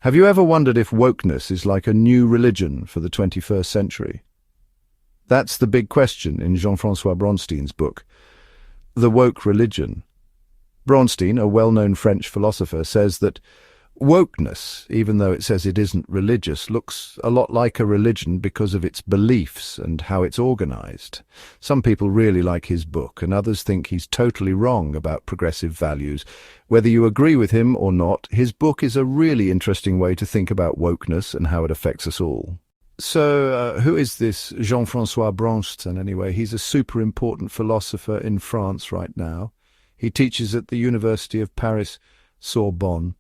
Have you ever wondered if wokeness is like a new religion for the 21st century? That's the big question in Jean-François Braunstein's book, The Woke Religion. Braunstein, a well-known French philosopher, says that wokeness, even though it says it isn't religious, looks a lot like a religion because of its beliefs and how it's organized. Some people really like his book, and others think he's totally wrong about progressive values. Whether you agree with him or not, his book is a really interesting way to think about wokeness and how it affects us all. So, who is this Jean-François Braunstein anyway? He's a super important philosopher in France right now. He teaches at the Université of Paris, Sorbonne.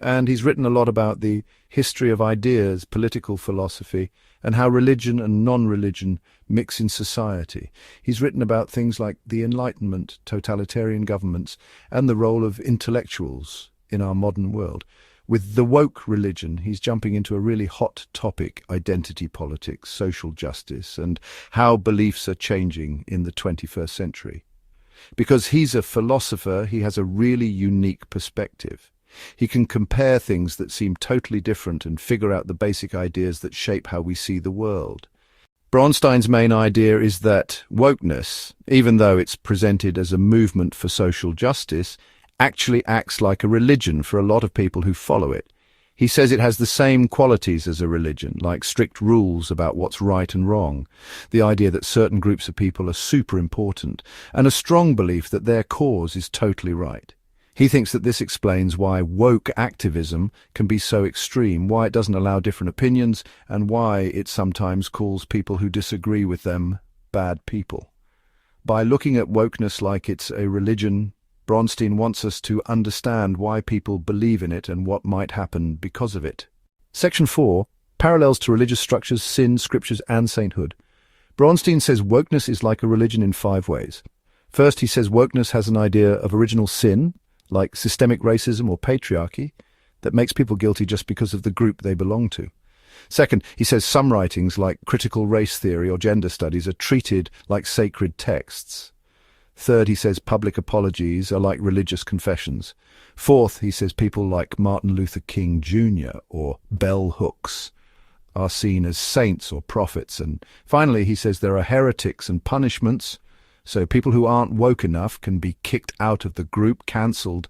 And he's written a lot about the history of ideas, political philosophy, and how religion and non-religion mix in society. He's written about things like the Enlightenment, totalitarian governments, and the role of intellectuals in our modern world. With the woke religion, he's jumping into a really hot topic, identity politics, social justice, and how beliefs are changing in the 21st century. Because he's a philosopher, he has a really unique perspective. He can compare things that seem totally different and figure out the basic ideas that shape how we see the world. Braunstein's main idea is that wokeness, even though it's presented as a movement for social justice, actually acts like a religion for a lot of people who follow it. He says it has the same qualities as a religion, like strict rules about what's right and wrong, the idea that certain groups of people are super important, and a strong belief that their cause is totally right. He thinks that this explains why woke activism can be so extreme, why it doesn't allow different opinions, and why it sometimes calls people who disagree with them bad people. By looking at wokeness like it's a religion, Braunstein wants us to understand why people believe in it and what might happen because of it. Section 4, Parallels to Religious Structures, Sin, Scriptures, and Sainthood. Braunstein says wokeness is like a religion in 5 ways. First, he says wokeness has an idea of original sin, like systemic racism or patriarchy, that makes people guilty just because of the group they belong to. Second, he says some writings like critical race theory or gender studies are treated like sacred texts. Third, he says public apologies are like religious confessions. Fourth, he says people like Martin Luther King Jr. or bell hooks are seen as saints or prophets. And finally, he says there are heretics and punishments, so people who aren't woke enough can be kicked out of the group, cancelled,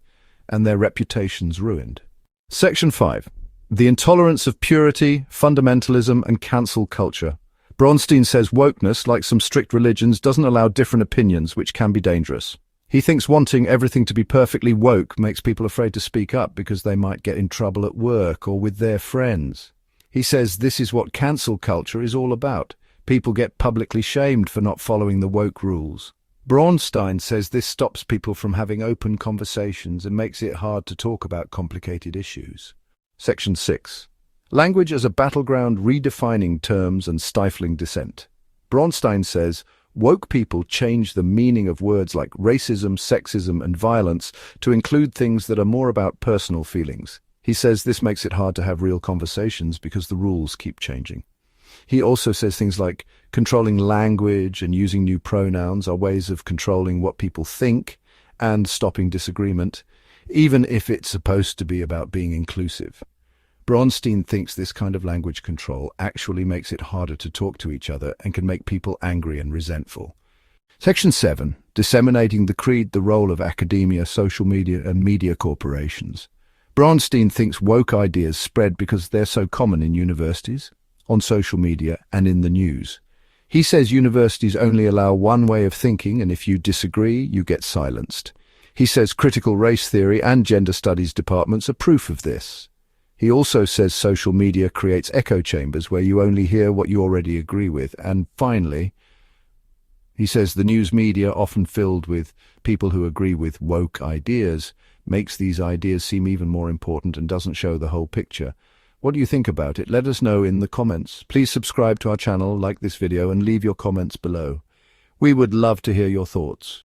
and their reputations ruined. Section 5. The intolerance of purity, fundamentalism, and cancel culture. Braunstein says wokeness, like some strict religions, doesn't allow different opinions, which can be dangerous. He thinks wanting everything to be perfectly woke makes people afraid to speak up because they might get in trouble at work or with their friends. He says this is what cancel culture is all about. People get publicly shamed for not following the woke rules. Braunstein says this stops people from having open conversations and makes it hard to talk about complicated issues. Section 6. Language as a battleground redefining terms and stifling dissent. Braunstein says woke people change the meaning of words like racism, sexism, and violence to include things that are more about personal feelings. He says this makes it hard to have real conversations because the rules keep changing. He also says things like controlling language and using new pronouns are ways of controlling what people think and stopping disagreement, even if it's supposed to be about being inclusive. Braunstein thinks this kind of language control actually makes it harder to talk to each other and can make people angry and resentful. Section 7. Disseminating the creed, the role of academia, social media, and media corporations. Braunstein thinks woke ideas spread because they're so common in universities, on social media, and in the news. He says universities only allow one way of thinking, and if you disagree, you get silenced. He says critical race theory and gender studies departments are proof of this. He also says social media creates echo chambers where you only hear what you already agree with. And finally, he says the news media, often filled with people who agree with woke ideas, makes these ideas seem even more important and doesn't show the whole picture. What do you think about it? Let us know in the comments. Please subscribe to our channel, like this video, and leave your comments below. We would love to hear your thoughts.